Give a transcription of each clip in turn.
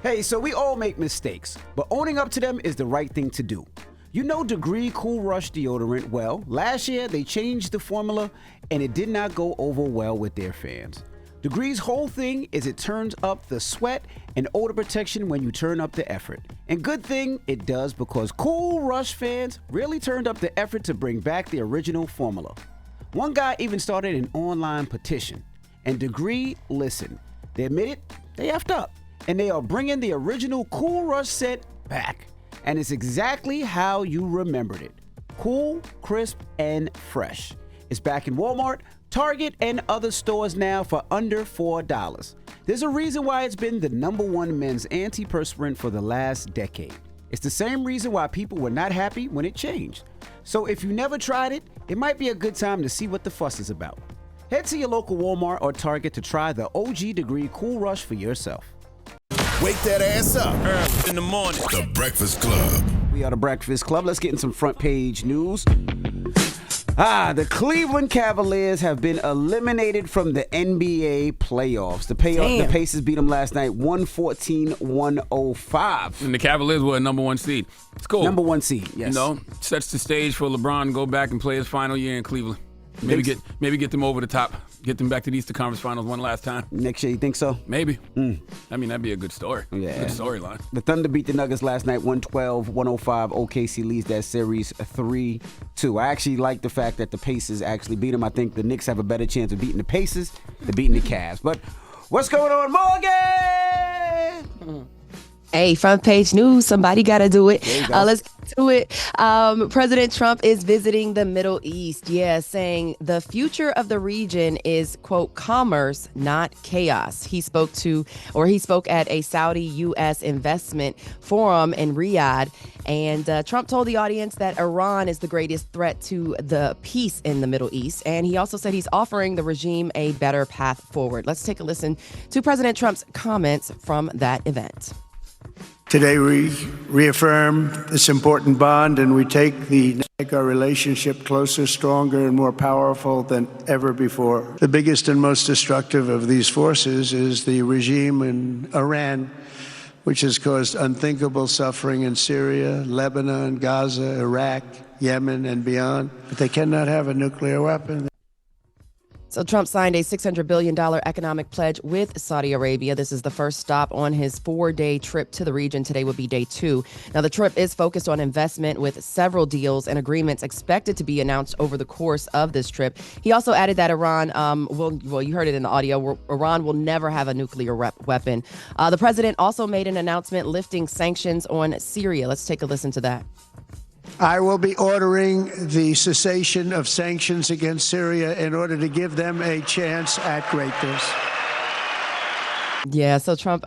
Hey, so we all make mistakes, but owning up to them is the right thing to do. You know Degree Cool Rush deodorant? Well, last year they changed the formula and it did not go over well with their fans. Degree's whole thing is it turns up the sweat and odor protection when you turn up the effort. And good thing it does because Cool Rush fans really turned up the effort to bring back the original formula. One guy even started an online petition. And Degree listened. They admitted they effed up. And they are bringing the original Cool Rush set back. And it's exactly how you remembered it. Cool, crisp, and fresh. It's back in Walmart, Target, and other stores now for under $4. There's a reason why it's been the #1 men's antiperspirant for the last decade. It's the same reason why people were not happy when it changed. So if you never tried it, it might be a good time to see what the fuss is about. Head to your local Walmart or Target to try the OG Degree Cool Rush for yourself. Wake that ass up. In the morning. The Breakfast Club. We are the Breakfast Club. Let's get in some front page news. The Cleveland Cavaliers have been eliminated from the NBA playoffs. The Pacers beat them last night 114-105. And the Cavaliers were a #1 seed. It's cool. #1 seed, yes. You know, sets the stage for LeBron to go back and play his final year in Cleveland. Maybe get them over the top. Get them back to the Eastern Conference Finals one last time. Next year, you think so? Maybe. I mean, that'd be a good story. Yeah. Good storyline. The Thunder beat the Nuggets last night 112-105. OKC leads that series 3-2. I actually like the fact that the Pacers actually beat them. I think the Knicks have a better chance of beating the Pacers than beating the Cavs. But what's going on, Morgan? Hey, front page news. Somebody got to do it. Let's get to it. President Trump is visiting the Middle East. Yeah, saying the future of the region is, quote, commerce, not chaos. He spoke at a Saudi-U.S. investment forum in Riyadh. And Trump told the audience that Iran is the greatest threat to the peace in the Middle East. And he also said he's offering the regime a better path forward. Let's take a listen to President Trump's comments from that event. Today we reaffirm this important bond and we take our relationship closer, stronger, and more powerful than ever before. The biggest and most destructive of these forces is the regime in Iran, which has caused unthinkable suffering in Syria, Lebanon, Gaza, Iraq, Yemen, and beyond. But they cannot have a nuclear weapon. So Trump signed a $600 billion economic pledge with Saudi Arabia. This is the first stop on his 4-day trip to the region. Today will be day 2. Now, the trip is focused on investment with several deals and agreements expected to be announced over the course of this trip. He also added that Iran, you heard it in the audio, Iran will never have a nuclear weapon. The president also made an announcement lifting sanctions on Syria. Let's take a listen to that. I will be ordering the cessation of sanctions against Syria in order to give them a chance at greatness. Yeah, so Trump,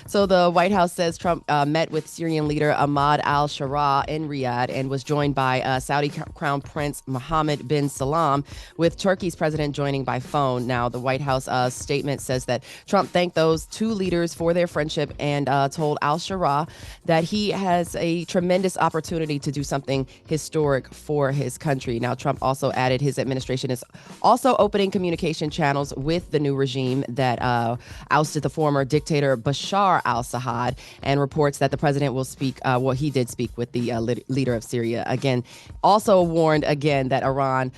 so the White House says Trump met with Syrian leader Ahmad al-Sharaa in Riyadh and was joined by Saudi Crown Prince Mohammed bin Salman, with Turkey's president joining by phone. Now, the White House statement says that Trump thanked those two leaders for their friendship and told al-Sharaa that he has a tremendous opportunity to do something historic for his country. Now, Trump also added his administration is also opening communication channels with the new regime that ousted the former dictator Bashar al-Assad, and reports that the president will speak, he did speak with the leader of Syria. Again, also warned again that Iran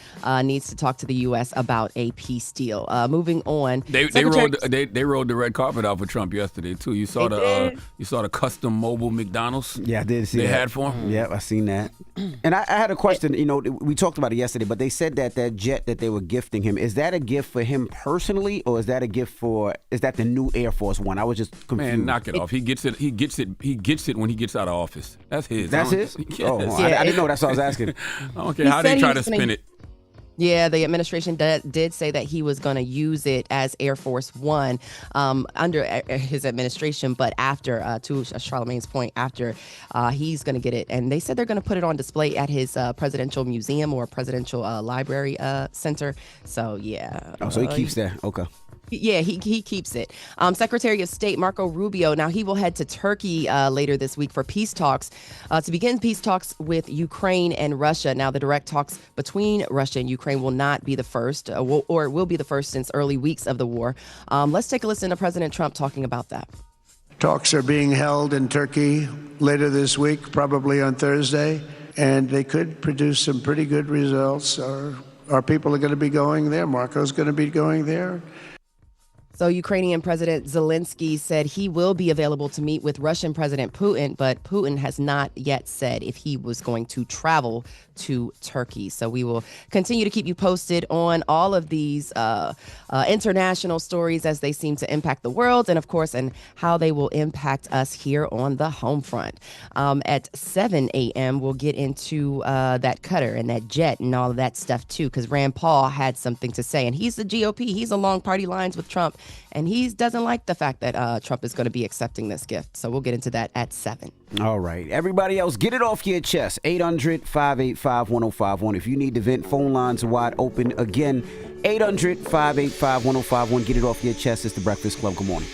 needs to talk to the U.S. about a peace deal. Moving on. They rolled the red carpet out for Trump yesterday, too. You saw the custom mobile McDonald's? Yeah, I did see that. They had for him? Yeah, I seen that. And I had a question. You know, we talked about it yesterday, but they said that jet that they were gifting him, is that a gift for him personally, or is that a gift is that the new Air Force One? I was just confused. Man, knock it off. He gets it when he gets out of office. That's his. That's his? Yes. Oh, I didn't know. That's what I was asking. I don't care how they try to spin it. Yeah, the administration did say that he was going to use it as Air Force One under his administration, but after, to Charlamagne's point, after he's going to get it. And they said they're going to put it on display at his presidential museum or presidential library center. So, yeah. Oh, so he keeps that. Okay. Yeah, he keeps it. Secretary of State Marco Rubio, now he will head to Turkey later this week for peace talks, to begin peace talks with Ukraine and Russia. Now, the direct talks between Russia and Ukraine will not be the first, or it will be the first since early weeks of the war. Let's take a listen to President Trump talking about that. Talks are being held in Turkey later this week, probably on Thursday, and they could produce some pretty good results. Our people are going to be going there. Marco's going to be going there. So Ukrainian President Zelensky said he will be available to meet with Russian President Putin, but Putin has not yet said if he was going to travel to Turkey. So we will continue to keep you posted on all of these international stories as they seem to impact the world, and of course, and how they will impact us here on the home front. At 7 a.m., we'll get into that Qatar and that jet and all of that stuff too, because Rand Paul had something to say, and he's the GOP. He's along party lines with Trump, and he doesn't like the fact that Trump is going to be accepting this gift. So we'll get into that at 7. All right. Everybody else, get it off your chest. 800-585-1051. If you need to vent, phone lines are wide open. Again, 800-585-1051. Get it off your chest. It's The Breakfast Club. Good morning.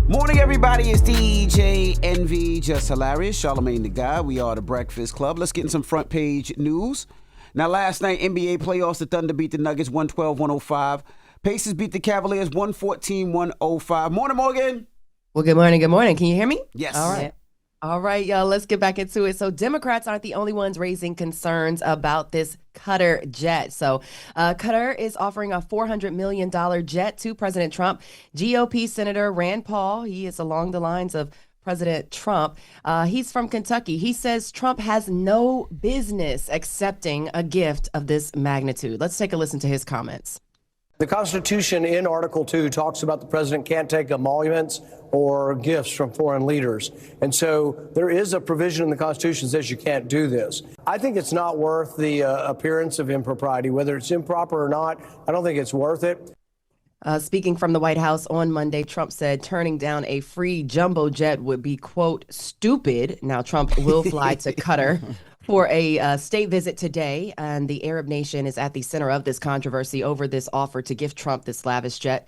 Morning, everybody. It's DJ NV, Jess Hilarious, Charlamagne the Guy. We are The Breakfast Club. Let's get in some front page news. Now, last night, NBA playoffs, the Thunder beat the Nuggets 112-105. Pacers beat the Cavaliers 114-105. Morning, Morgan. Well, good morning. Good morning. Can you hear me? Yes. All right. All right, y'all, let's get back into it. So Democrats aren't the only ones raising concerns about this Qatar jet. So Qatar is offering a $400 million jet to President Trump. GOP Senator Rand Paul, he is along the lines of President Trump. He's from Kentucky. He says Trump has no business accepting a gift of this magnitude. Let's take a listen to his comments. The Constitution in Article 2 talks about the president can't take emoluments or gifts from foreign leaders. And so there is a provision in the Constitution that says you can't do this. I think it's not worth the appearance of impropriety. Whether it's improper or not, I don't think it's worth it. Speaking from the White House on Monday, Trump said turning down a free jumbo jet would be, quote, stupid. Now, Trump will fly to Qatar for a state visit today, and the Arab nation is at the center of this controversy over this offer to give Trump this lavish jet.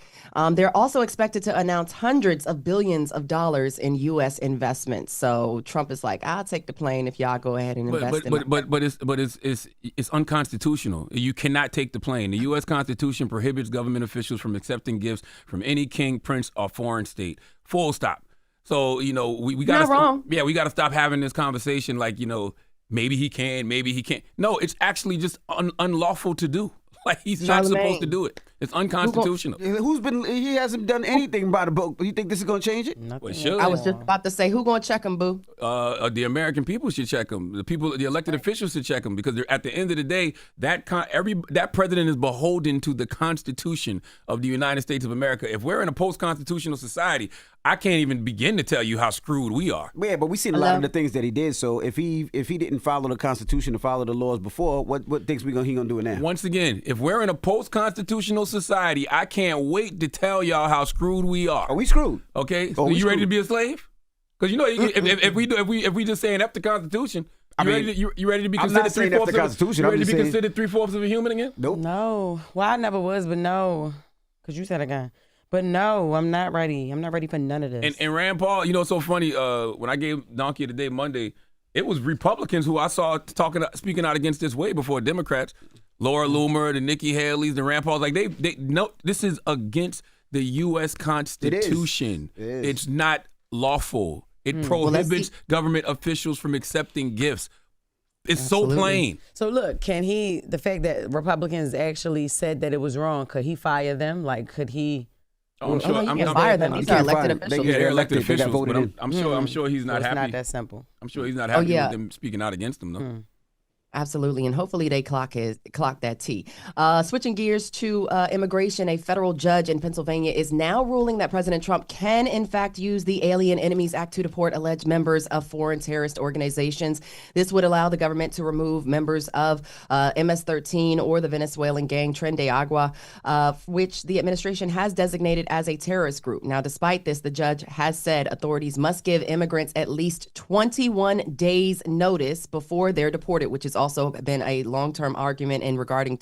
They're also expected to announce hundreds of billions of dollars in U.S. investments. So Trump is like, I'll take the plane if y'all go ahead and invest in it. But it's unconstitutional. You cannot take the plane. The U.S. Constitution prohibits government officials from accepting gifts from any king, prince, or foreign state. Full stop. So, we got to wrong. Yeah, we got to stop having this conversation like, maybe he can, maybe he can't. No, it's actually just unlawful to do. Like, he's not supposed to do it. It's unconstitutional. He hasn't done anything by the book. You think this is going to change it? Well, sure. I was just about to say, who going to check him, boo? The American people should check him. The elected officials should check him, because they're, at the end of the day, that president is beholden to the Constitution of the United States of America. If we're in a post-constitutional society, I can't even begin to tell you how screwed we are. Yeah, but we've seen a lot of the things that he did. So if he didn't follow the Constitution and follow the laws before, what things he gonna do it now? Once again, if we're in a post-constitutional society, I can't wait to tell y'all how screwed we are. Are we screwed? Okay, so you ready to be a slave? Because if we just saying F the Constitution, you ready to be considered three-fourths of a human again? Nope. No. Well, I never was, but no. Because you said again. But no, I'm not ready. I'm not ready for none of this. And Rand Paul, it's so funny. When I gave Donkey of the Day Monday, it was Republicans who I saw speaking out against this way before Democrats. Laura Loomer, the Nikki Haley's, the Rand Pauls, like they no, this is against the U.S. Constitution. It is. It's not lawful. It prohibits government officials from accepting gifts. It's so plain. So look, the fact that Republicans actually said that it was wrong, could he fire them? Like, could he? I'm sure. He can fire them. These are elected officials. They're elected officials, voted but in. I'm sure he's not It's happy. not that simple. I'm sure he's not happy with them speaking out against them, though. Absolutely, and hopefully they clock that T. Switching gears to immigration, a federal judge in Pennsylvania is now ruling that President Trump can, in fact, use the Alien Enemies Act to deport alleged members of foreign terrorist organizations. This would allow the government to remove members of MS-13 or the Venezuelan gang Tren de Agua, which the administration has designated as a terrorist group. Now, despite this, the judge has said authorities must give immigrants at least 21 days notice before they're deported, which is also also been a long-term argument in regarding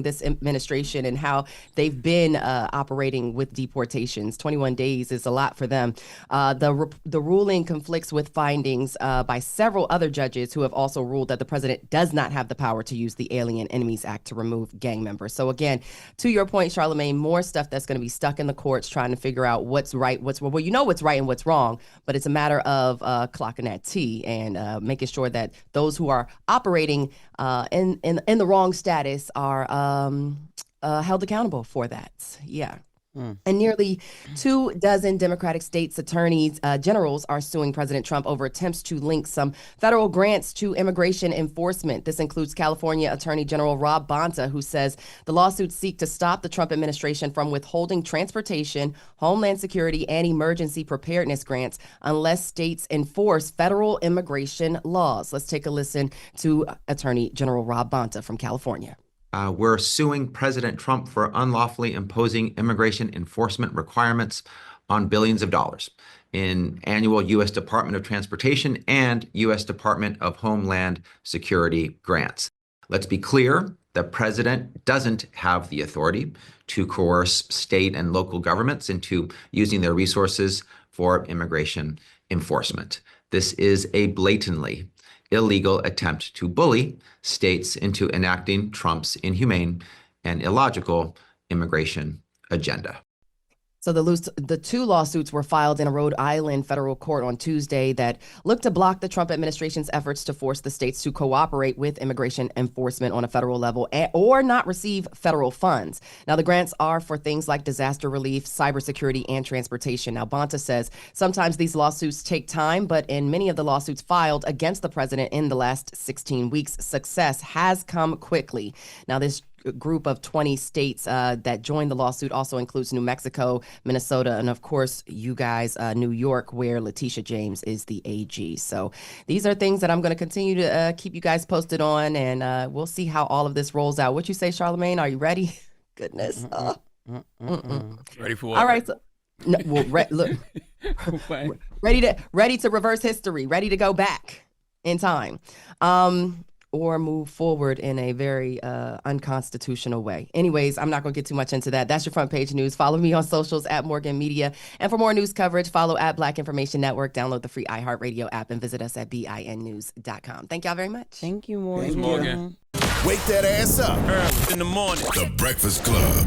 this administration and how they've been operating with deportations. 21 days is a lot for them. The ruling conflicts with findings by several other judges who have also ruled that the president does not have the power to use the Alien Enemies Act to remove gang members. So again, to your point, Charlamagne, more stuff that's going to be stuck in the courts trying to figure out what's right, what's right and what's wrong, but it's a matter of clocking that T and making sure that those who are operating in the wrong status are held accountable for that. Yeah. And nearly 24 Democratic states' attorneys generals are suing President Trump over attempts to link some federal grants to immigration enforcement. This includes California Attorney General Rob Bonta, who says the lawsuits seek to stop the Trump administration from withholding transportation, homeland security, and emergency preparedness grants unless states enforce federal immigration laws. Let's take a listen to Attorney General Rob Bonta from California. We're suing President Trump for unlawfully imposing immigration enforcement requirements on billions of dollars in annual U.S. Department of Transportation and U.S. Department of Homeland Security grants. Let's be clear, the president doesn't have the authority to coerce state and local governments into using their resources for immigration enforcement. This is a blatantly illegal attempt to bully states into enacting Trump's inhumane and illogical immigration agenda. So the two lawsuits were filed in a Rhode Island federal court on Tuesday that look to block the Trump administration's efforts to force the states to cooperate with immigration enforcement on a federal level or not receive federal funds. Now, the grants are for things like disaster relief, cybersecurity, and transportation. Now, Bonta says sometimes these lawsuits take time, but in many of the lawsuits filed against the president in the last 16 weeks, success has come quickly. Now, this group of 20 states that joined the lawsuit also includes New Mexico, Minnesota, and of course, you guys, New York, where Letitia James is the AG. So these are things that I'm going to continue to keep you guys posted on, and we'll see how all of this rolls out. What you say, Charlamagne? Are you ready? Goodness. Ready for what? All right. So, no, well, look, ready to reverse history, ready to go back in time. Or move forward in a very unconstitutional way. Anyways, I'm not going to get too much into that. That's your front page news. Follow me on socials at Morgan Media. And for more news coverage, follow at Black Information Network. Download the free iHeartRadio app and visit us at BINnews.com. Thank y'all very much. Thank you, Morgan. Thanks, Morgan. Wake that ass up. In the morning. The Breakfast Club.